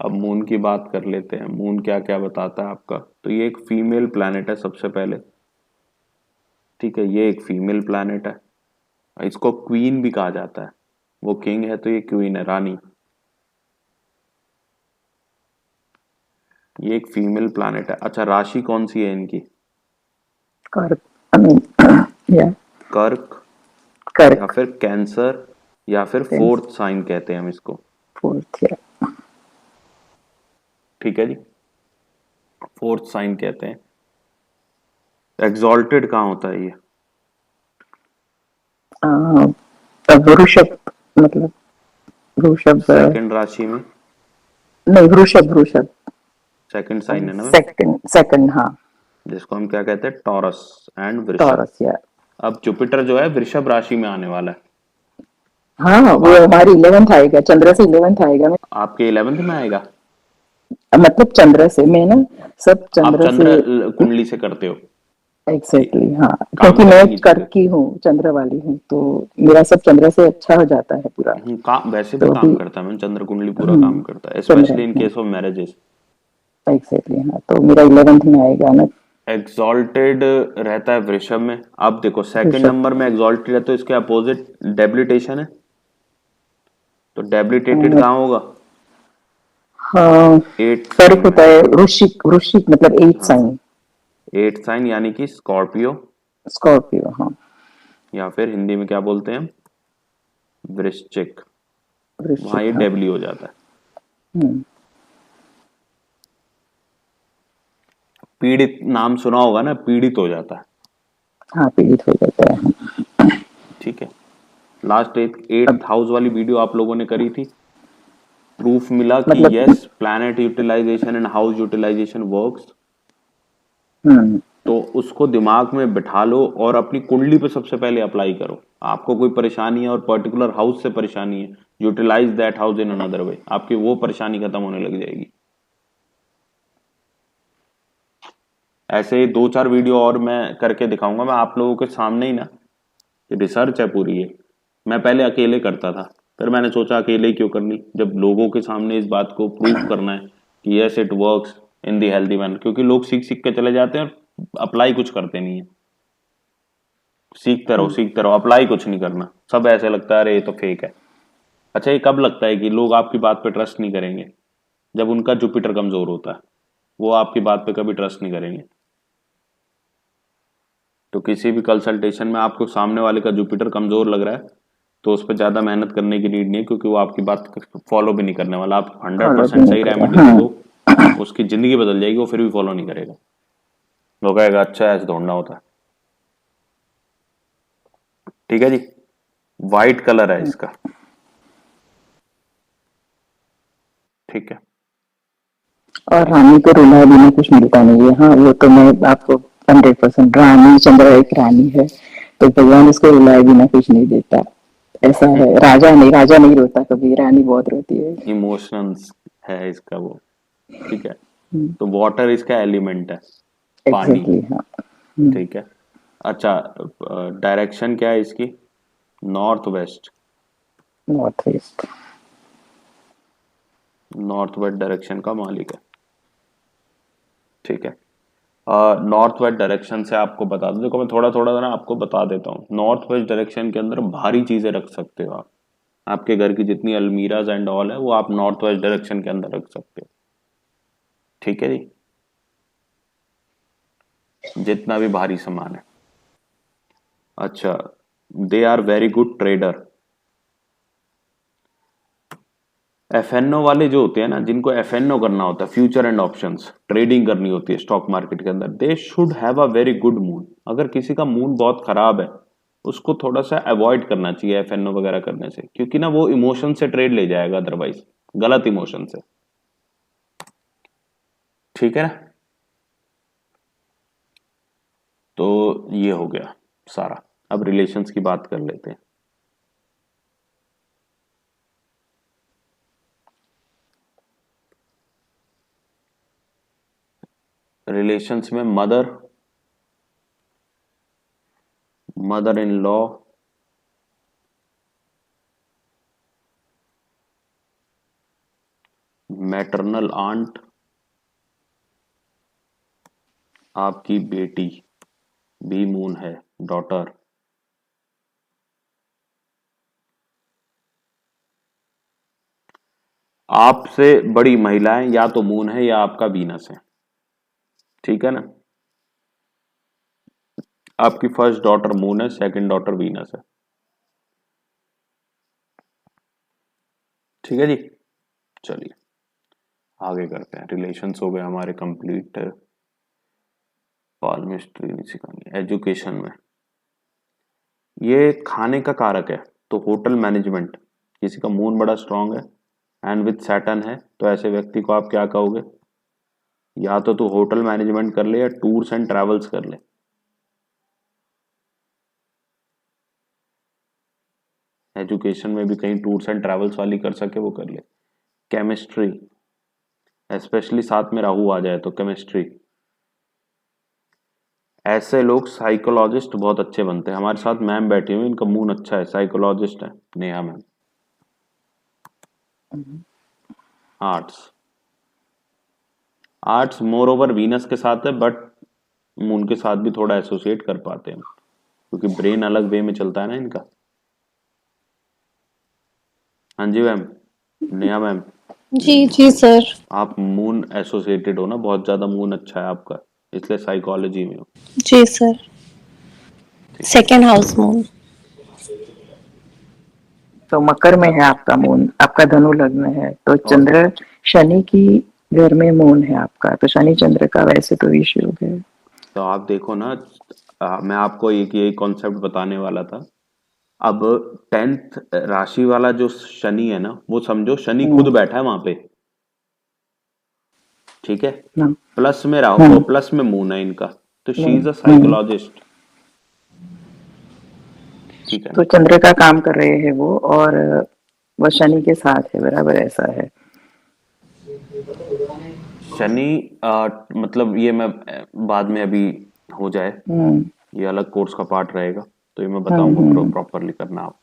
अब मून की बात कर लेते हैं, मून क्या क्या बताता है आपका। तो ये एक फीमेल प्लैनेट है सबसे पहले, ठीक है, ये एक फीमेल प्लैनेट है। इसको क्वीन भी कहा जाता है, वो किंग है तो ये क्वीन है, रानी। ये एक फीमेल प्लैनेट है। अच्छा, राशि कौन सी है इनकी? कर्क, आई मीन, या कर्क, या कर्क, फिर कैंसर, या फिर टेंस, फोर्थ साइन कहते हैं हम इसको। फोर्थ, या ठीक है जी, फोर्थ साइन कहते हैं। एग्जॉल्टेड कहाँ होता है ये? तब वृषभ, मतलब वृषभ, सेकंड राशि में, नहीं, वृषभ, वृषभ, सेकंड साइन है ना मैम, सेकंड, सेकंड, हाँ, जिसको हम क्या कहते हैं, टॉरस एंड वृषभ। टॉरस, या अब जुपिटर जो है वृषभ राशि में आने वाला है। हाँ, अब वो आप, हमारी 11th आएगा, चंद्र से 11th आएगा। मैं आपके 11th में आएगा? मतलब चंद्र से, मैं ना सब आप चंद्र से। चंद्र कुंडली से करते हो कि एग्जैक्टली, हाँ, काम क्योंकि मैं करेंगी चीजें? कर्क की हूँ, चंद्र वाली हूँ, तो मेरा सब चंद्र से अच्छा हो जाता है पूरा। काम वैसे भी तो काम अभी करता है मैम, चंद्र कुंडली पूरा काम करता है, चंद्र, स्पेशली इन हाँ, केस ऑफ मैरिजेस। एग्जैक्टली, हाँ, तो मेरा 11th में आएगा ना। एग्जॉल्टेड रहता है वृषभ में। अब देखो सेकंड ऋषभ, नंबर में एग्जॉल्टेड है तो इसके अपोजिट डेबिलिटेशन है, तो डेबिलिटेटेड कहाँ होगा? हाँ, एट साइन कर्क में। होता है, वृश्चिक, वृश्चिक मतलब 8 हाँ, साइन। एट साइन यानी कि स्कॉर्पियो, स्कॉर्पियो, हाँ, या फिर हिंदी में क्या बोलते हैं हम, वृश्चिक। वहां ये वृश्चिक, हाँ। डेबली हो जाता है। हम्म, पीड़ित नाम सुना होगा ना, पीड़ित हो जाता है। हाँ, पीड़ित हो जाता है। ठीक है। लास्ट एक अब 8th हाउस वाली वीडियो आप लोगों ने करी थी, प्रूफ मिला कि मतलब, yes planet utilization and house utilization works. Hmm, तो उसको दिमाग में बिठा लो और अपनी कुंडली पे सबसे पहले अप्लाई करो। आपको कोई परेशानी है और पर्टिकुलर हाउस से परेशानी है, utilise that house in another way, आपकी वो परेशानी खत्म होने लग जाएगी। ऐसे ही दो चार वीडियो और मैं करके दिखाऊंगा, मैं आप लोगों के सामने ही ना, रिसर्च है पूरी ये। मैं पहले अकेले करता था, फिर मैंने सोचा अकेले ही क्यों करनी, जब लोगों के सामने इस बात को प्रूफ करना है कि yes it works in the healthy man, क्योंकि लोग सीख सीख के चले जाते हैं और अप्लाई कुछ करते नहीं है। सीखते रहो सीखते रहो, अप्लाई कुछ नहीं करना, सब ऐसे लगता है अरे ये तो फेक है। अच्छा, ये कब लगता है कि लोग आपकी बात पे ट्रस्ट नहीं करेंगे? जब उनका जुपिटर कमजोर होता है, वो आपकी बात पे कभी ट्रस्ट नहीं करेंगे। तो किसी भी कंसल्टेशन में आपको सामने वाले का जुपिटर कमजोर लग रहा है, तो उस पर ज्यादा मेहनत करने की नीड नहीं है, क्योंकि वो आपकी बात फॉलो भी नहीं करने वाला। आप हंड्रेड फॉलो भी परसेंट नहीं सही करा, रेमेडी दे हाँ। दो, उसकी जिंदगी बदल जाएगी, वो फिर भी फॉलो नहीं करेगा। वो कहेगा अच्छा ऐसे दौड़ना होता है। ठीक है जी, वाइट कलर है इसका। ठीक है। और इस रानी को रुलाए बिना कुछ मिलता नहीं है, हाँ, वो तो मैं आपको 100%, रानी, चंद्र एक रानी है, तो भगवान उसको रुलाए बिना कुछ नहीं देता। ऐसा है, राजा नहीं, राजा नहीं रोता कभी, रानी बहुत रोती है। इमोशंस है इसका वो। ठीक है। तो वाटर इसका एलिमेंट है, पानी। एग्जैक्टली, हाँ। ठीक है। अच्छा, डायरेक्शन क्या है इसकी? North west. North east. North west direction का मालिक है। ठीक है। नॉर्थ वेस्ट डायरेक्शन से आपको बता दूं, देखो मैं थोड़ा थोड़ा ना आपको बता देता हूँ। नॉर्थ वेस्ट डायरेक्शन के अंदर भारी चीजें रख सकते हो आप। आपके घर की जितनी अलमीराज एंड ऑल है वो आप नॉर्थ वेस्ट डायरेक्शन के अंदर रख सकते हो। ठीक है जी, जितना भी भारी सामान है। अच्छा, they are very good trader. FnO वाले जो होते हैं ना, जिनको एफएनओ करना होता है, फ्यूचर एंड ऑप्शंस ट्रेडिंग करनी होती है स्टॉक मार्केट के अंदर, they should have a very good moon. अगर किसी का मून बहुत खराब है, उसको थोड़ा सा अवॉइड करना चाहिए एफएनओ वगैरह करने से, क्योंकि ना वो इमोशन से ट्रेड ले जाएगा अदरवाइज, गलत इमोशन से। ठीक है ना? तो ये हो गया सारा। अब रिलेशंस की बात कर लेते हैं। रिलेशंस में mother, mother in law, maternal aunt, आपकी बेटी भी मून है, डॉटर। आपसे बड़ी महिलाएं या तो मून है या आपका वीनस है, ठीक है ना। आपकी फर्स्ट डॉटर मून है, सेकंड डॉटर वीनस है, ठीक है जी। चलिए आगे करते हैं। रिलेशंस हो गए हमारे कंप्लीट। पाल्मिस्ट्री नहीं सिखानी एजुकेशन में। ये खाने का कारक है, तो होटल मैनेजमेंट, किसी का मून बड़ा स्ट्रांग है एंड विथ सैटर्न है, तो ऐसे व्यक्ति को आप क्या कहोगे, या तो तू होटल मैनेजमेंट कर ले या टूर्स एंड ट्रैवल्स कर ले। एजुकेशन में भी कहीं टूर्स एंड ट्रैवल्स वाली कर सके वो कर ले। केमिस्ट्री, स्पेशली साथ में राहु आ जाए तो केमिस्ट्री। ऐसे लोग साइकोलॉजिस्ट बहुत अच्छे बनते हैं। हमारे साथ मैम बैठी हुई, इनका मून अच्छा है, साइकोलॉजिस्ट है, Neha ma'am. Arts, arts more over Venus के साथ है, बट मून के साथ भी थोड़ा एसोसिएट कर पाते हैं क्योंकि ब्रेन अलग वे में चलता है ना इनका। हाँ जी मैम, नेहा मैम, जी जी सर। आप मून एसोसिएटेड हो ना, बहुत ज्यादा मून अच्छा है आपका, इसलिए साइकोलॉजी में हो। जी सर। ठीक है। Second house moon. तो मकर में है आपका मून, आपका धनु लग्न है, तो और चंद्र शनि की घर में मून है आपका, तो शनि चंद्र का वैसे तो विष योग है। तो आप देखो ना, मैं आपको एक यही कॉन्सेप्ट बताने वाला था। अब 10th राशि वाला जो शनि है ना, वो समझो शनि खुद हम्म। बैठा है वहां पे, ठीक है। हम्म। प्लस में राहु और हम्म। प्लस में मून है इनका, तो she is a hmm. Psychologist, ठीक है तो ना। चंद्र का काम कर रहे हैं वो, और वह शनि के साथ है, बराबर ऐसा है। शनि मतलब ये मैं बाद में अभी हो जाए, हम्म। ये अलग कोर्स का पार्ट रहेगा, तो ये मैं हम्म। बताऊंगा प्रॉपरली करना आप।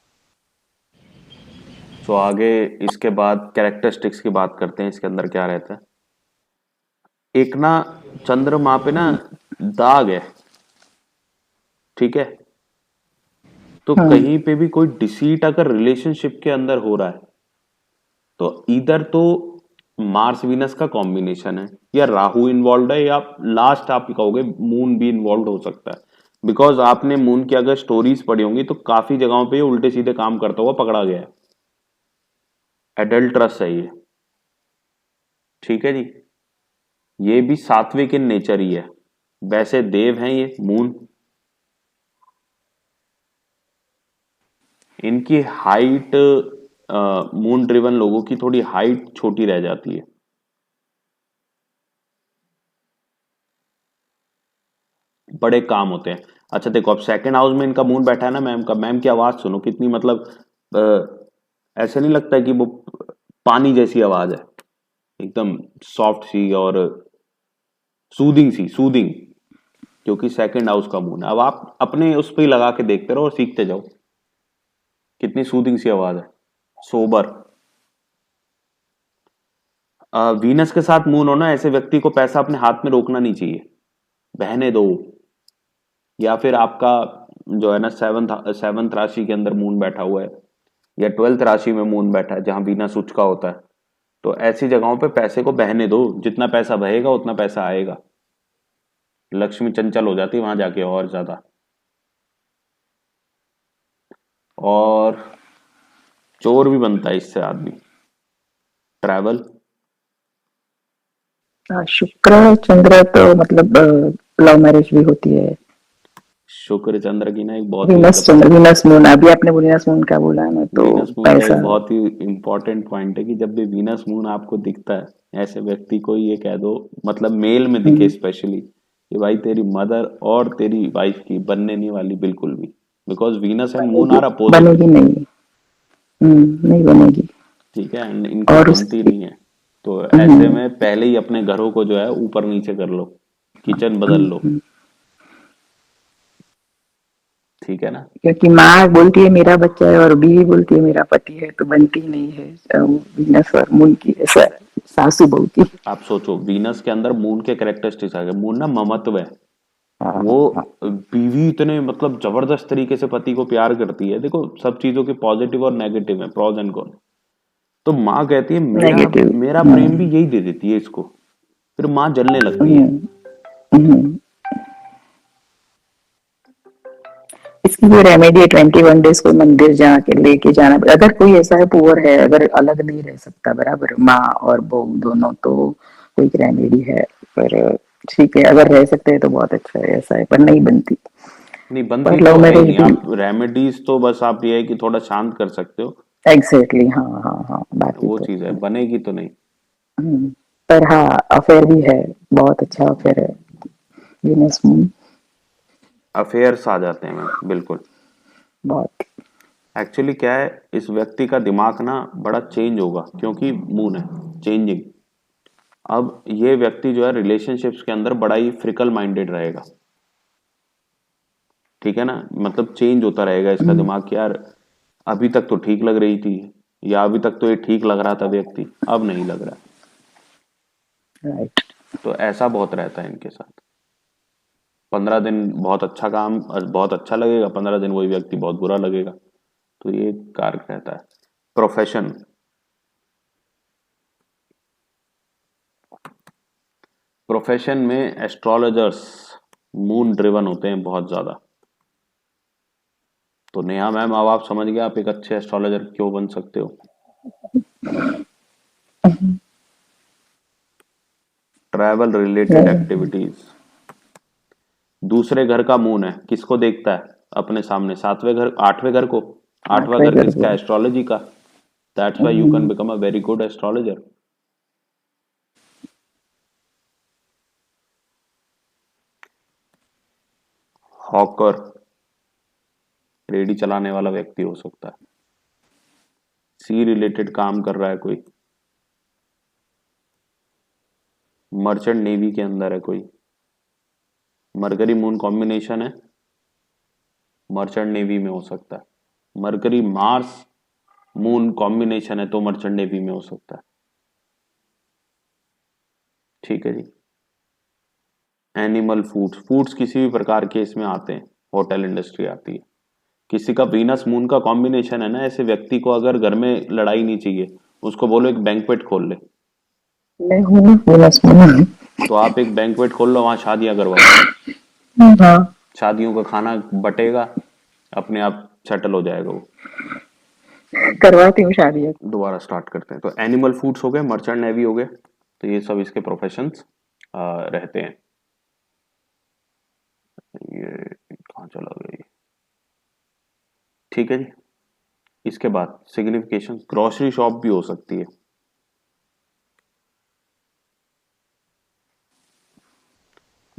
सो आगे इसके बाद कैरेक्टरिस्टिक्स की बात करते हैं, इसके अंदर क्या रहता है। एक ना चंद्रमा पे ना दाग है, ठीक है। तो हम्म। कहीं पे भी कोई डिसीट अगर रिलेशनशिप के अंदर हो रहा है, तो इधर तो मार्स वीनस का कॉम्बिनेशन है, या राहु इन्वॉल्व है, या लास्ट आप कहोगे मून भी इन्वॉल्व हो सकता है। बिकॉज आपने मून की अगर स्टोरीज पढ़ी होंगी तो काफी जगहों पे ये उल्टे सीधे काम करता हुआ पकड़ा गया है। एडल्ट्रस है ये, ठीक है जी। ये भी सात्विक इन नेचर ही है, वैसे देव हैं ये मून। इनकी हाइट, मून ड्रिवन लोगों की थोड़ी हाइट छोटी रह जाती है, बड़े काम होते हैं। अच्छा देखो, अब सेकंड हाउस में इनका मून बैठा है ना मैम का, मैम की आवाज सुनो कितनी मतलब ऐसे नहीं लगता है कि वो पानी जैसी आवाज है, एकदम सॉफ्ट सी और सूदिंग सी, सूदिंग, क्योंकि सेकंड हाउस का मून है। अब आप अपने उस पर लगा के देखते रहो और सीखते जाओ, कितनी सूदिंग सी आवाज है, सोबर। वीनस के साथ मून होना, ऐसे व्यक्ति को पैसा अपने हाथ में रोकना नहीं चाहिए, बहने दो। या फिर आपका जो है ना सेवंथ सेवंथ राशि के अंदर मून बैठा हुआ है, या 12th राशि में मून बैठा है जहां वीनस उच्च का होता है, तो ऐसी जगहों पे पैसे को बहने दो, जितना पैसा बहेगा उतना पैसा आएगा। लक्ष्मी चंचल हो जाती है वहां जाके और ज्यादा। और चोर भी बनता है इससे आदमी, ट्रैवल। शुक्र चंद्र तो मतलब लव मैरिज भी होती है। शुक्र चंद्र की ना एक बहुत ही वीनस जब चंद्र, वीनस मून, अभी आपने वीनस मून का बोला ना, तो वीनस मून का पैसा। एक बहुत ही इंपॉर्टेंट पॉइंट है कि जब भी वीनस मून आपको दिखता है, ऐसे व्यक्ति को ये कह दो, मतलब मेल में दिखे हम्म। स्पेशली, कि भाई तेरी मदर और तेरी वाइफ की बनने नहीं वाली बिल्कुल भी, बिकॉज वीनस एंड मून बनेगी, आर अपोजिट, बनेगी नहीं। नहीं बनेगी। ठीक है, and इनकी और बनती उसकी। नहीं है। तो ऐसे हम्म। में पहले ही अपने घरों को जो है ऊपर नीचे कर लो, किचन बदल लो। हम्म। ठीक है ना। क्योंकि माँ बोलती है मेरा बच्चा है और बीवी बोलती है मेरा पति है, तो बनती ही नहीं है वीनस और मून की ऐसा सासू बहू की। आप सोचो वीनस के अंदर मून के कैरेक्टरिस्टिक्स आ गए। मून ना ममत्व है, हाँ वो हाँ बीवी इतने मतलब जबरदस्त तरीके से पति को प्यार करती है। देखो सब चीजों के पॉजिटिव और नेगेटिव है, प्रॉज एंड कॉन। तो माँ कहती है मेरा नेगेटिव। मेरा प्रेम भी यही दे देती है इसको, फिर माँ जलने लगती है। हम्म, हम्म। इसकी कोई रेमेडी है 21 डेज कोई मंदिर जाके लेके जाना। अगर कोई ऐसा है पुअर है, अगर अलग नहीं रह सकता बराबर माँ और बहू दोनों, तो कोई रेमेडी है। पर ठीक है, अगर रह सकते हैं तो बहुत अच्छा है, ऐसा है पर नहीं बनती। नहीं बनती पर तो लव है ही मैरिज नहीं। भी आप रेमेडीज तो बस आप ये है कि थोड़ा शांत कर सकते हो, एग्जैक्टली हाँ हाँ हाँ, बाकी वो तो चीज है, बनेगी तो नहीं। हम्म, पर हाँ अफेयर भी है, बहुत अच्छा अफेयर है वीनस मून। अफेयर्स आ जाते हैं मैम, बिल्कुल। बहुत। एक्चुअली क्या है, इस व्यक्ति का दिमाग ना बड़ा चेंज होगा क्योंकि मून है चेंजिंग। अब ये व्यक्ति जो है रिलेशनशिप्स के अंदर बड़ा ही फ्रिकल माइंडेड रहेगा, ठीक है ना। मतलब चेंज होता रहेगा इसका दिमाग कि यार अभी तक तो ठीक लग रही थी, या अभी तक तो ये ठीक लग रहा था व्यक्ति, अब नहीं लग रहा। राइट। तो ऐसा बहुत रहता है इनके साथ। 15 दिन बहुत अच्छा काम, बहुत अच्छा लगेगा, 15 दिन वही व्यक्ति बहुत बुरा लगेगा। तो ये कारक रहता है। प्रोफेशन, प्रोफेशन में एस्ट्रोलॉजर्स मून ड्रिवन होते हैं बहुत ज्यादा। तो नेहा मैम अब आप समझ गए आप एक अच्छे एस्ट्रोलॉजर क्यों बन सकते हो। Travel related activities. दूसरे घर का मून है, किसको देखता है अपने सामने, सातवें घर, आठवें घर को। आठवां आठवें घर घर को। किसका, एस्ट्रोलॉजी का। That's why you can become a very good astrologer. Hawker, ready चलाने वाला व्यक्ति हो सकता है। सी रिलेटेड काम कर रहा है कोई। मर्चेंट नेवी के अंदर है कोई। मरकरी मून कॉम्बिनेशन है, मर्चेंट नेवी में हो सकता है। मरकरी मार्स मून कॉम्बिनेशन है तो मर्चेंट नेवी में हो सकता है। ठीक है जी। एनिमल फूड्स, फूड्स किसी भी प्रकार के इसमें आते हैं, होटल इंडस्ट्री आती है। किसी का वीनस मून का कॉम्बिनेशन है ना, ऐसे व्यक्ति को अगर घर में लड़ाई नहीं चाहिए, उसको बोलो एक बैंक्वेट खोल ले। मैं हूँ ना वीनस मून। तो आप एक बैंक्वेट खोल लो, वहां शादियां करवाओ। हाँ शादियों का खाना बटेगा, अपने आप सेटल हो जाएगा वो। करवाती हूँ शादी। दोबारा स्टार्ट करते हैं। तो एनिमल फूड्स हो गए, मर्चेंट नेवी हो गए, तो ये सब इसके प्रोफेशंस रहते हैं। ये कहाँ चला गया ये। ठीक है जी। इसके बाद सिग्निफिकेशन, ग्रोसरी शॉप भी हो सकती है।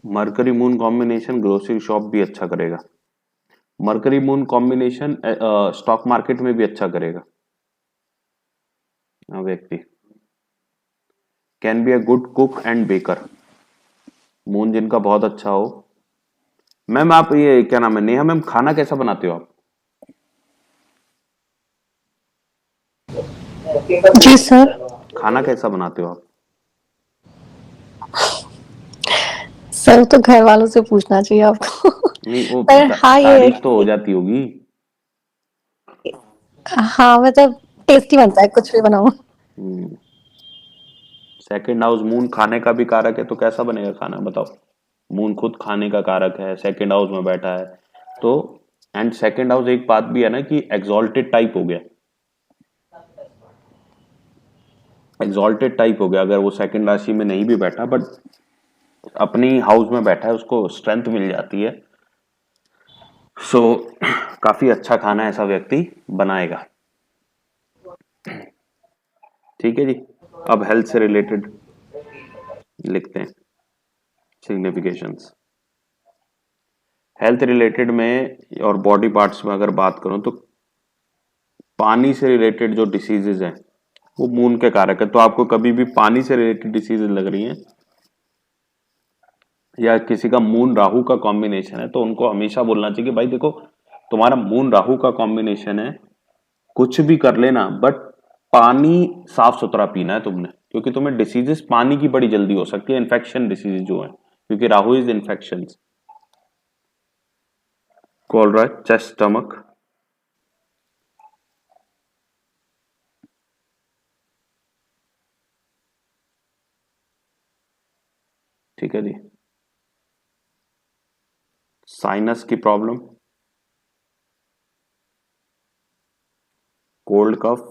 Mercury moon combination grocery shop भी अच्छा करेगा। Mercury moon combination stock market में भी अच्छा करेगा। व्यक्ति can be a good cook and baker. Moon जिनका बहुत अच्छा हो। मैम आप ये क्या नाम है, नेहा मैम खाना कैसा बनाते हो आप। जी सर। खाना कैसा बनाते हो आप। सर तो घर वालों से पूछना चाहिए आपको। नहीं वो पर हाँ ये है तारीफ तो हो कि जाती होगी। हाँ मतलब टेस्टी बनता है कुछ भी बनाओ। सेकंड हाउस मून खाने का भी कारक है, तो कैसा बनेगा खाना बताओ। मून खुद खाने का कारक है, सेकंड हाउस में बैठा है तो। एंड सेकंड हाउस एक बात भी है ना कि एग्जॉल्टेड टाइप हो गया। एग्जॉल्टेड टाइप हो गया, अगर वो सेकंड राशि में नहीं भी बैठा बट अपनी हाउस में बैठा है, उसको स्ट्रेंथ मिल जाती है। सो काफी अच्छा खाना ऐसा व्यक्ति बनाएगा। ठीक है जी। अब हेल्थ से रिलेटेड लिखते हैं सिग्निफिकेशंस। हेल्थ रिलेटेड में और बॉडी पार्ट्स में अगर बात करूं तो पानी से रिलेटेड जो डिसीजेज हैं वो मून के कारक है। तो आपको कभी भी पानी से रिलेटेड डिसीजेज लग रही हैं या किसी का मून राहु का कॉम्बिनेशन है, तो उनको हमेशा बोलना चाहिए कि भाई देखो तुम्हारा मून राहु का कॉम्बिनेशन है, कुछ भी कर लेना बट पानी साफ सुथरा पीना है तुमने, क्योंकि तुम्हें डिसीजेस पानी की बड़ी जल्दी हो सकती है, इन्फेक्शन डिसीज जो है, क्योंकि राहु इज इन्फेक्शन। कॉल रहा है चेस्ट स्टमक। ठीक है जी। साइनस की प्रॉब्लम, कोल्ड कफ।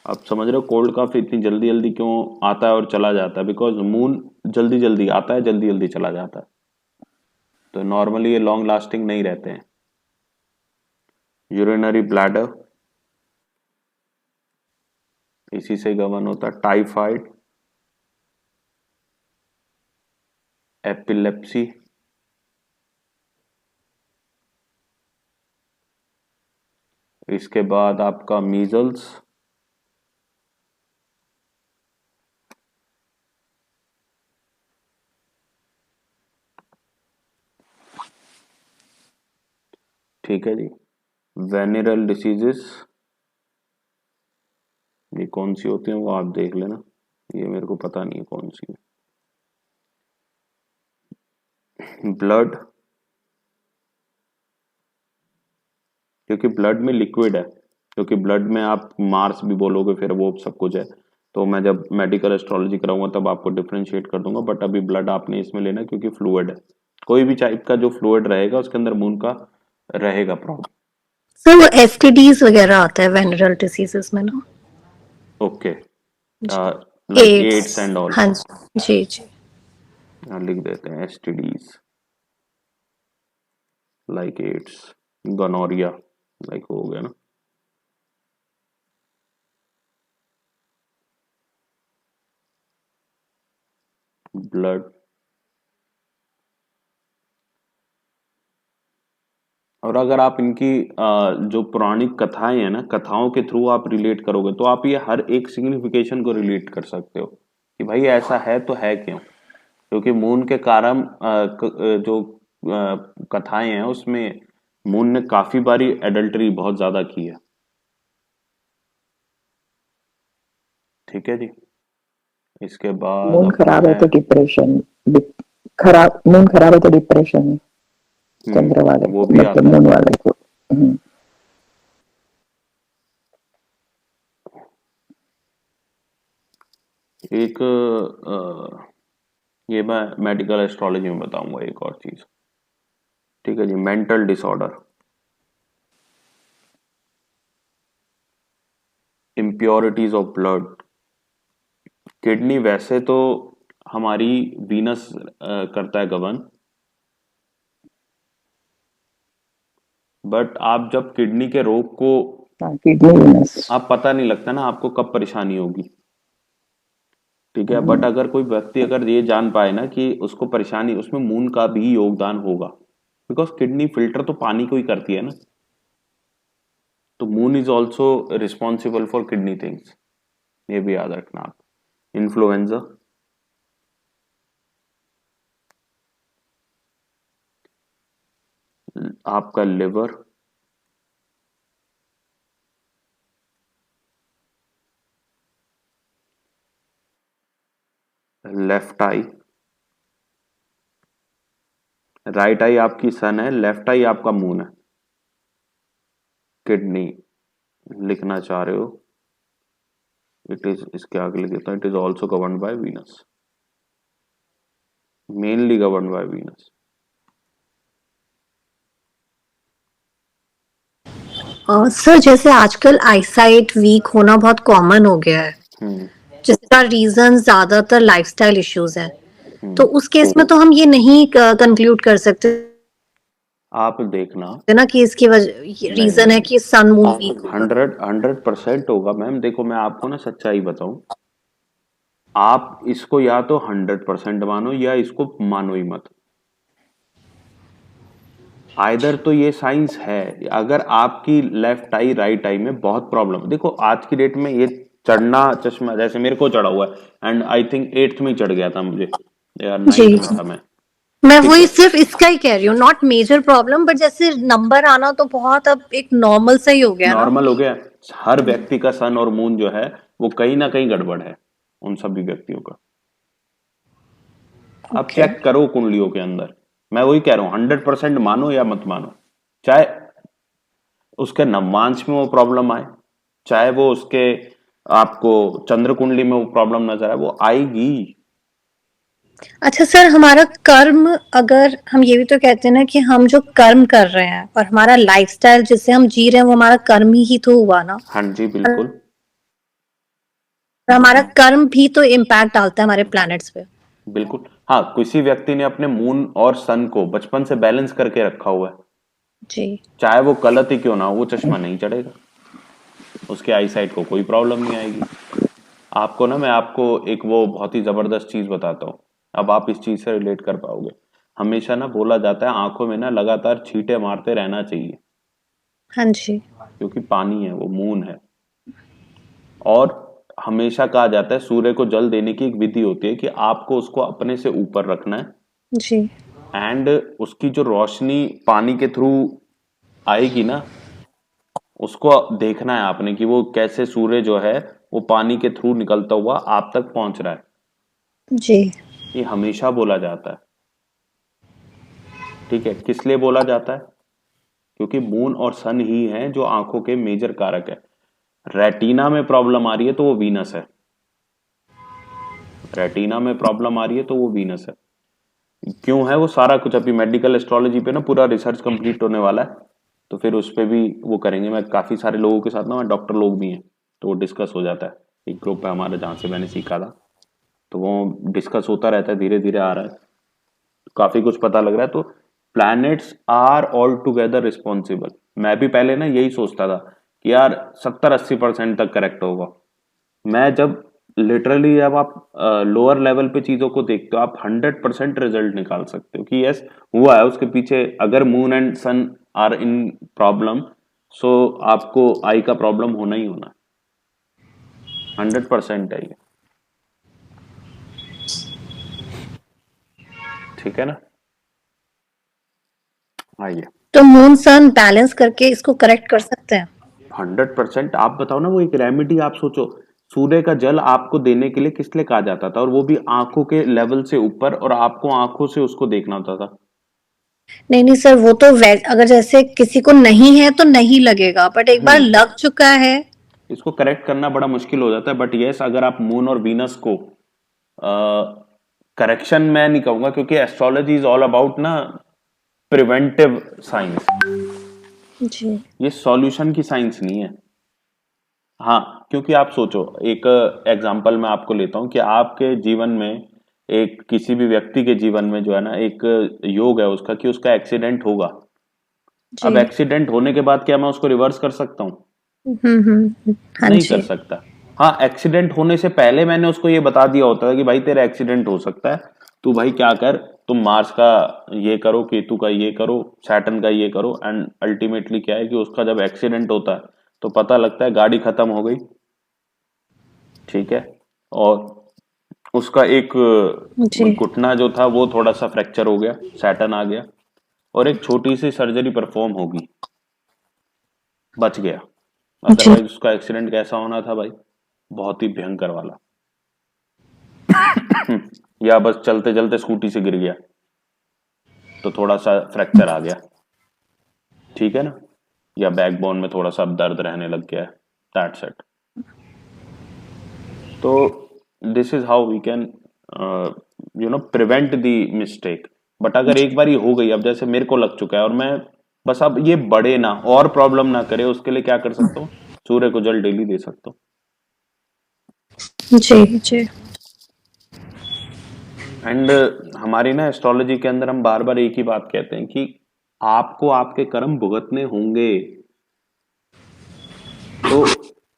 आप समझ रहे हो कोल्ड कफ इतनी जल्दी जल्दी क्यों आता है और चला जाता है? बिकॉज मून जल्दी जल्दी आता है, जल्दी जल्दी चला जाता है, तो नॉर्मली ये लॉन्ग लास्टिंग नहीं रहते हैं। यूरिनरी ब्लैडर, इसी से गवर्न होता है। टाइफाइड, एपिलेप्सी, इसके बाद आपका मीजल्स, ठीक है जी। वेनिरल डिसीजेस, ये कौन सी होती है वो आप देख लेना, ये मेरे को पता नहीं है कौन सी है। ब्लड, क्योंकि ब्लड में लिक्विड है, क्योंकि ब्लड में आप मार्स भी बोलोगे फिर वो सब कुछ है, तो मैं जब मेडिकल एस्ट्रोलॉजी कराऊंगा तब आपको डिफरेंशिएट कर दूंगा, बट अभी ब्लड आपने इसमें लेना क्योंकि फ्लूइड है, कोई भी टाइप का जो फ्लूइड रहेगा उसके अंदर मून का रहेगा प्रॉब्लम। सर वो एसटीडीज वगैरह आता है वेनरल डिसीजेस में ना? ओके, जी। Like AIDS AIDS. And all. हाँ जी जी जी। लिख देते हैं STDs, like AIDS, gonorrhoea, like हो गया ना। ब्लड, और अगर आप इनकी जो पौराणिक कथाएं हैं ना, कथाओं के थ्रू आप रिलेट करोगे तो आप ये हर एक सिग्निफिकेशन को रिलेट कर सकते हो कि भाई ऐसा है तो है क्यों, क्योंकि मून के कारण जो कथाएं हैं उसमें मून ने काफी बारी एडल्टरी बहुत ज्यादा की है। ठीक है जी। इसके बाद मून अपना खराब है है तो डिप्रेशन, खराब मून खराब है तो डिप्रेशन चंद्र वाले वो को, भी मतलब आता है। मून वाले को। एक ये मैं मेडिकल एस्ट्रोलॉजी में बताऊंगा एक और चीज। ठीक है जी। Mental disorder, impurities of blood. Kidney वैसे तो हमारी वीनस करता है गवर्न, बट आप जब किडनी के रोग को, हाँ, किडनी वीनस। आप पता नहीं लगता ना आपको कब परेशानी होगी। ठीक है, बट अगर कोई व्यक्ति अगर ये जान पाए ना कि उसको परेशानी, उसमें मून का भी योगदान होगा, बिकॉज किडनी फिल्टर तो पानी को ही करती है ना, तो moon is also responsible for kidney things, ये भी याद रखना आप। इन्फ्लुएंजा, आपका liver, left I, right I आपकी सन है, लेफ्ट आई आपका मून है। किडनी लिखना चाह रहे हो, इट इज, इसके आगे लिख देता हूं, it is also govern by Venus, mainly govern by Venus. Sir जैसे आजकल आईसाइट वीक होना बहुत कॉमन हो गया है, हम्म जिसका रीजन ज्यादातर लाइफस्टाइल इश्यूज हैं, तो हम्म उस केस में तो हम ये नहीं कंक्लूड कर सकते आप देखना, ना कि इसकी वजह नहीं रीजन है नहीं, कि सन मून वीक होगा। 100% होगा मैम। देखो मैं आपको ना सच्चाई बताऊं, आप इसको या तो 100% मानो या इसको मानो ही मत, आइदर तो ये साइंस है। अगर आपकी लेफ्ट आई राइट आई में बहुत प्रॉब्लम, देखो आज की डेट में ये चढ़ना चश्मा जैसे मेरे को चढ़ा हुआ है, एंड आई थिंक 8th में ही चढ़ गया था मुझे या जी 9th में जी। था मैं, मैं ठीक वही है, सिर्फ इसका ही कह रही हूँ, नॉट मेजर प्रॉब्लम, बट जैसे नंबर आना तो बहुत अब एक नॉर्मल सा ही हो गया ना। नॉर्मल हो गया। हर व्यक्ति का सन और मून जो है वो कहीं ना कहीं गड़बड़ है, उन सभी व्यक्तियों का। आप ओके। चेक करो कुंडलियों के अंदर। मैं वही कह रहा हूँ, 100% मानो या मत मानो, चाहे उसके नवमांश में वो प्रॉब्लम आए, चाहे वो उसके आपको चंद्र कुंडली में वो प्रॉब्लम नजर आए, वो आएगी। अच्छा सर, हमारा कर्म, अगर हम ये भी तो कहते हैं ना कि हम जो कर्म कर रहे हैं और हमारा लाइफस्टाइल जिससे हम जी रहे हैं वो हमारा कर्म ही तो हुआ ना। हाँ जी, और बिल्कुल। हमारा कर्म भी तो इम्पैक्ट डालता है हमारे प्लैनेट्स पे। बिल्कुल, हाँ, किसी व्यक्ति ने अपने मून और सन को बचपन से बैलेंस करके रखा हुआ है, जी। चाहे वो गलत ही क्यों ना हो, वो चश्मा नहीं चढ़ेगा, उसके आई साइट को कोई प्रॉब्लम नहीं आएगी। आपको ना, मैं आपको एक वो बहुत ही जबरदस्त चीज बताता हूँ, अब आप इस चीज से रिलेट कर पाओगे। हमेशा ना बोला जाता है आंखों में ना लगातार छींटे मारते रहना चाहिए, हाँ जी। क्योंकि पानी है, वो मून है। और हमेशा कहा जाता है सूर्य को जल देने की एक विधि होती है कि आपको उसको अपने से ऊपर रखना है, जी। एंड उसकी जो रोशनी पानी के थ्रू आएगी ना, उसको देखना है आपने कि वो कैसे सूर्य जो है वो पानी के थ्रू निकलता हुआ आप तक पहुंच रहा है। जी। ये हमेशा बोला जाता है। ठीक है, किस लिए बोला जाता है? क्योंकि मून और सन ही हैं जो आंखों के मेजर कारक है। रेटिना में प्रॉब्लम आ रही है तो वो वीनस है, रेटिना में प्रॉब्लम आ रही है तो वो वीनस है। क्यों है वो सारा कुछ, अभी मेडिकल एस्ट्रोलॉजी पे ना पूरा रिसर्च कंप्लीट होने वाला है, तो फिर उस पे भी वो करेंगे। मैं काफी सारे लोगों के साथ ना, डॉक्टर लोग भी हैं, तो वो डिस्कस हो जाता है। एक ग्रुप है हमारा जहाँ से मैंने सीखा था, तो वो डिस्कस होता रहता है, धीरे धीरे आ रहा है, काफी कुछ पता लग रहा है। तो planets are all together responsible. मैं भी पहले ना यही सोचता था कि यार 70-80% तक करेक्ट होगा। मैं जब लिटरली, जब आप लोअर लेवल पे चीजों को देखते हो, आप 100% रिजल्ट निकाल सकते हो कि यस हुआ है उसके पीछे। अगर moon and sun are in problem, so आपको आई का प्रॉब्लम होना ही होना, 100% है ये। ठीक है ना? आइए। तो मून सन बैलेंस करके इसको करेक्ट कर सकते हैं। 100%। आप बताओ ना, वो एक रेमेडी आप सोचो, सूर्य का जल आपको देने के लिए किस लिए कहा जाता था, और वो भी आंखों के लेवल से ऊपर, और आपको आंखों से उसको देखना होता था। नहीं नहीं सर, वो तो अगर जैसे किसी को नहीं है तो नहीं लगेगा, बट एक बार हम्म लग चुका है। इसको करेक्ट करना बड़ा मुश्किल हो जाता है, बट यस, अगर आप मून और वीनस को करेक्शन, मैं नहीं कहूंगा, क्योंकि एस्ट्रोलॉजी इज ऑल अबाउट ना प्रिवेंटिव साइंस, जी। ये सॉल्यूशन की साइंस नहीं है। हाँ, क्योंकि आप सोचो, एक एग्जांपल मैं आपको लेता हूं कि आपके जीवन में, एक किसी भी व्यक्ति के जीवन में जो है ना, एक योग है उसका कि उसका एक्सीडेंट होगा। जी। अब एक्सीडेंट होने के बाद क्या मैं उसको रिवर्स कर सकता हूँ? हाँ नहीं कर जी। सकता। हाँ, एक्सीडेंट होने से पहले मैंने उसको ये बता दिया होता है कि भाई तेरा एक्सीडेंट हो सकता है, तू भाई क्या कर, तुम मार्स का ये करो, केतु का ये करो, सैटर्न का ये करो, एंड अल्टीमेटली क्या है कि उसका जब एक्सीडेंट होता है तो पता लगता है गाड़ी खत्म हो गई। ठीक है, और उसका एक जी। घुटना जो था वो थोड़ा सा फ्रैक्चर हो गया, सैटर्न आ गया, और एक छोटी सी सर्जरी परफॉर्म होगी, बच गया। जी। अदरवाइज उसका एक्सीडेंट कैसा होना था भाई, बहुत ही भयंकर वाला। या बस चलते चलते स्कूटी से गिर गया तो थोड़ा सा फ्रैक्चर आ गया, ठीक है ना, या बैकबोन में थोड़ा सा दर्द रहने लग गया है, दैट्स इट। तो this is how we can prevent the mistake. But अगर एक बार ये हो गई, अब जैसे मेरे को लग चुका है और मैं, बस अब ये बढ़े ना और प्रॉब्लम ना करे, उसके लिए क्या कर सकता हूँ? सूर्य को जल डेली दे सकता हूँ। जी। जी। एंड हमारी ना एस्ट्रोलॉजी के अंदर हम बार बार एक ही बात कहते हैं कि आपको आपके कर्म भुगतने होंगे। तो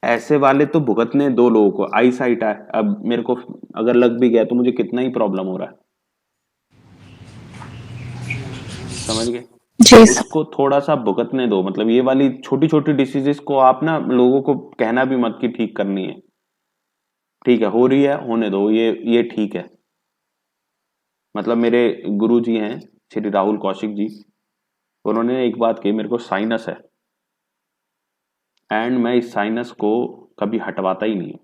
ऐसे वाले तो भुगतने दो लोगों को, आई साइट है, अब मेरे को अगर लग भी गया तो मुझे कितना ही प्रॉब्लम हो रहा है, समझ गए? जी सर। उसको थोड़ा सा भुगतने दो, मतलब ये वाली छोटी छोटी डिसीजेस को आप ना लोगों को कहना भी मत कि ठीक करनी है। ठीक है, हो रही है, होने दो, ये ठीक है। मतलब मेरे गुरु जी हैं श्री राहुल कौशिक जी, उन्होंने एक बात कही, मेरे को साइनस है एंड मैं इस साइनस को कभी हटवाता ही नहीं हूं।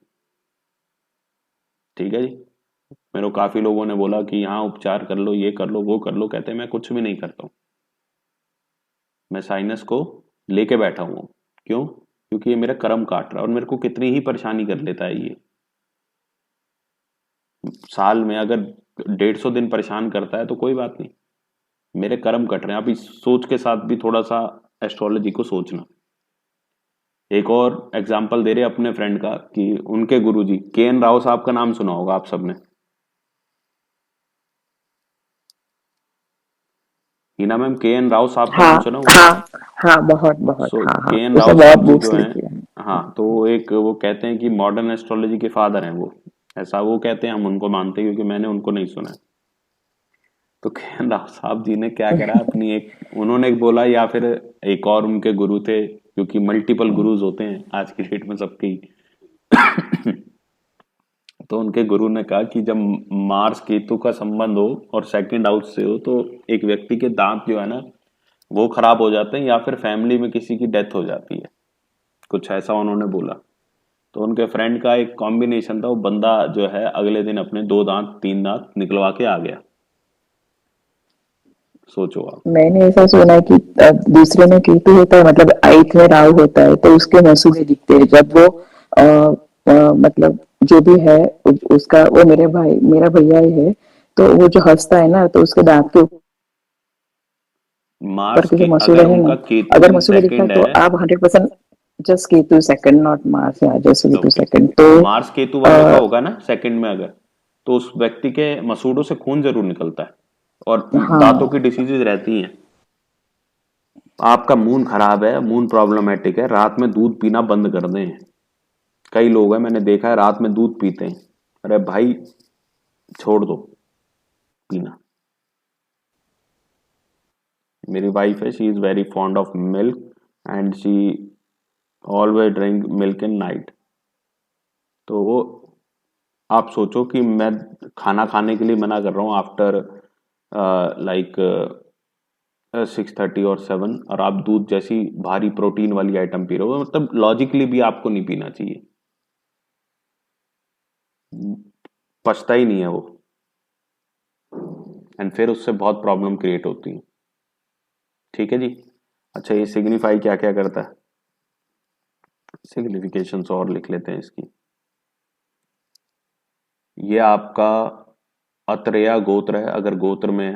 ठीक है जी। मेरे को काफी लोगों ने बोला कि यहाँ उपचार कर लो, ये कर लो, वो कर लो, कहते हैं मैं कुछ भी नहीं करता हूँ, मैं साइनस को लेके बैठा हुआ हूँ। क्यों? क्योंकि ये मेरा कर्म काट रहा है और मेरे को कितनी ही परेशानी कर लेता है ये। साल में अगर 150 दिन परेशान करता है तो कोई बात नहीं, मेरे कर्म कट रहे हैं। आप इस सोच के साथ भी थोड़ा सा एस्ट्रोलॉजी को सोचना। एक और एग्जाम्पल दे रहे अपने फ्रेंड का कि उनके गुरुजी के.एन. राव साहब का नाम सुना होगा आप सबने। हीना मैम, के.एन. राव साहब का नाम हाँ सुना होगा। हाँ हाँ, बहुत बहुत, सो हाँ हाँ, के.एन. उसने राव बहुत साहब जी बुक्स जो हैं, लिखी है। हाँ, तो वो कहते हैं कि मॉडर्न एस्ट्रोलॉजी के फादर हैं वो, ऐसा वो कहते हैं, हम उनको मानते हैं क्योंकि मैंने उनको नहीं सुना है। तो के.एन. राव साहब जी ने क्या करा, अपनी उन्होंने एक बोला, या फिर एक और उनके गुरु थे, क्योंकि मल्टीपल गुरुज होते हैं आज की डेट में सबकी। तो उनके गुरु ने कहा कि जब मार्स केतु का संबंध हो और सेकंड हाउस से हो, तो एक व्यक्ति के दांत जो है ना वो खराब हो जाते हैं, या फिर फैमिली में किसी की डेथ हो जाती है, कुछ ऐसा उन्होंने बोला। तो उनके फ्रेंड का एक कॉम्बिनेशन था, वो बंदा जो है अगले दिन अपने 2 दांत 3 दांत निकलवा के आ गया। सोचो आप। मैंने ऐसा सुना है कि दूसरे में केतु होता है, मतलब आइथ में राहु होता है, तो उसके मसूड़े दिखते हैं जब वो मतलब जो भी है उसका, वो मेरा भैया ही है, तो वो जो हंसता है ना, तो उसके दांत के ऊपर मार्स के जो के मसूड़े अगर हैं ना, उनका केतु अगर इन मसूड़े दिखा है सेकंड तो है, आप 100%, just Ketu second, not Mars, या जस्ट केतु ओके, सेकंड, तो मार्स केतु वाले का होगा ना सेकंड में अगर, तो उस व्यक्ति के मसूड़ों से खून जरूर निकलता है और दांतों की हाँ डिसीजेज रहती हैं। आपका मून खराब है, मून प्रॉब्लमेटिक है, रात में दूध पीना बंद कर दें। कई लोग हैं मैंने देखा है रात में दूध पीते हैं, अरे भाई छोड़ दो पीना। मेरी वाइफ है, she is very fond of milk and she always drink milk in night. तो वो, आप सोचो कि मैं खाना खाने के लिए मना कर रहा हूँ आफ्टर लाइक 6:30 और 7, और आप दूध जैसी भारी प्रोटीन वाली आइटम पी रहे हो, मतलब लॉजिकली भी आपको नहीं पीना चाहिए, पचता ही नहीं है वो, एंड फिर उससे बहुत प्रॉब्लम क्रिएट होती है। ठीक है जी। अच्छा, ये सिग्निफाई क्या क्या करता है, सिग्निफिकेशंस और लिख लेते हैं इसकी। ये आपका अत्रेया गोत्र है अगर गोत्र में है।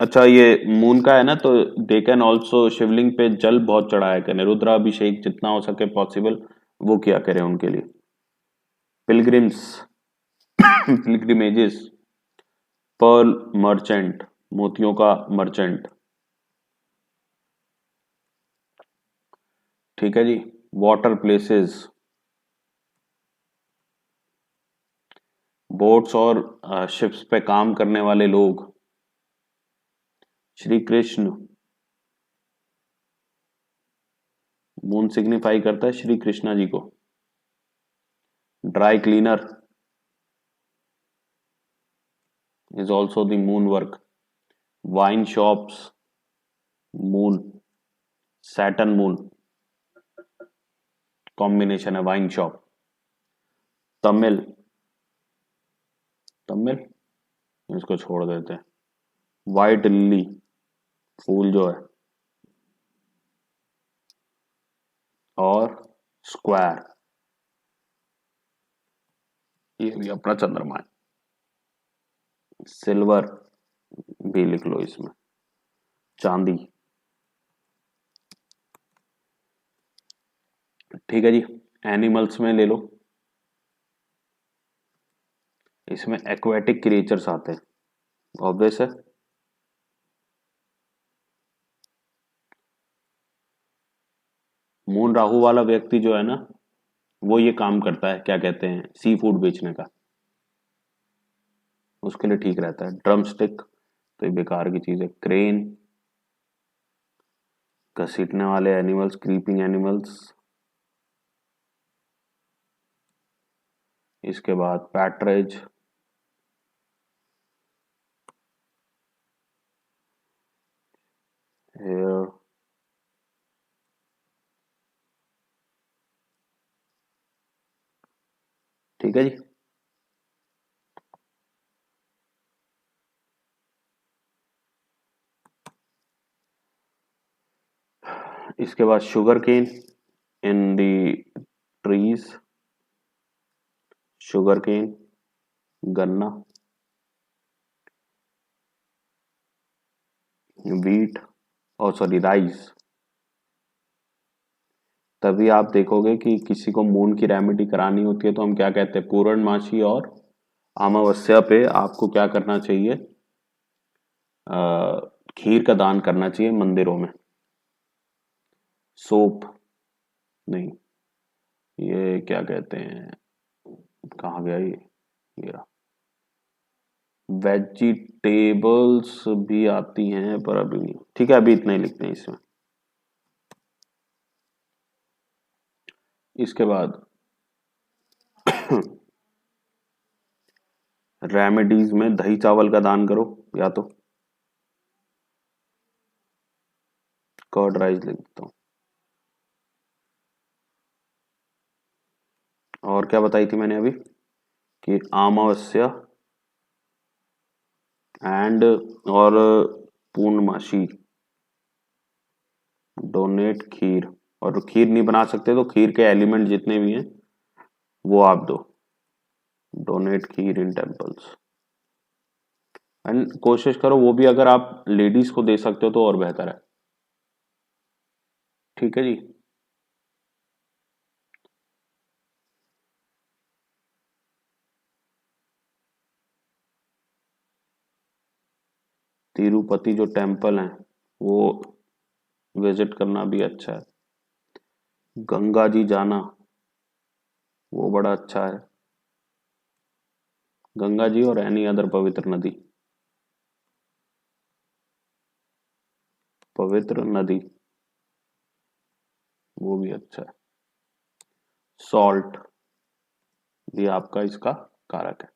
अच्छा, ये मून का है ना, तो दे कैन ऑल्सो शिवलिंग पे जल बहुत चढ़ाया करें, रुद्राभिषेक जितना हो सके पॉसिबल वो किया करें उनके लिए। पिलग्रिम्स, पिलग्रिमेजेस, पर्ल मर्चेंट, मोतियों का मर्चेंट। ठीक है जी। वाटर प्लेसेस, बोट्स और शिप्स पे काम करने वाले लोग। श्री कृष्ण, मून सिग्निफाई करता है श्री कृष्णा जी को। Dry cleaner is also the moon work. Wine shops, moon, Saturn moon combination है वाइन शॉप। तमिल, तमिल इसको छोड़ देते हैं। वाइट लिली फूल जो है, और स्क्वायर, ये भी अपना चंद्रमा है। सिल्वर भी लिख लो इसमें, चांदी। ठीक है जी। एनिमल्स में ले लो, इसमें एक्वेटिक क्रिएचर्स आते हैं, ऑब्वियस है। मून राहु वाला व्यक्ति जो है ना, वो ये काम करता है, क्या कहते हैं, सी फूड बेचने का, उसके लिए ठीक रहता है। ड्रम स्टिक तो ये बेकार की चीज है। क्रेन, घसीटने वाले एनिमल्स, क्रीपिंग एनिमल्स। इसके बाद पैट्रेज, ठीक है जी। इसके बाद शुगर केन इन दी ट्रीज, शुगर केन, गन्ना, वीट और सॉरी राइस। तभी आप देखोगे कि किसी को मून की रेमेडी करानी होती है तो हम क्या कहते हैं, पूर्णमासी और अमावस्या पे आपको क्या करना चाहिए, खीर का दान करना चाहिए मंदिरों में। सोप नहीं, ये क्या कहते हैं, कहाँ गया ये रहा, वेजिटेबल्स भी आती हैं पर अभी नहीं, ठीक है अभी इतना ही लिखते हैं इसमें। इसके बाद रेमेडीज में दही चावल का दान करो, या तो कर्ड राइस लिख देता हूँ। और क्या बताई थी मैंने अभी कि अमावस्या एंड और पूर्णमासी डोनेट खीर, और खीर नहीं बना सकते तो खीर के एलिमेंट जितने भी हैं वो आप दो, donate kheer in temples. And कोशिश करो वो भी अगर आप लेडीज को दे सकते हो तो और बेहतर है, ठीक है जी। तिरुपति जो टेम्पल है वो विजिट करना भी अच्छा है, गंगा जी जाना वो बड़ा अच्छा है, गंगा जी और एनी अदर पवित्र नदी, पवित्र नदी वो भी अच्छा है। सॉल्ट भी आपका इसका कारक है।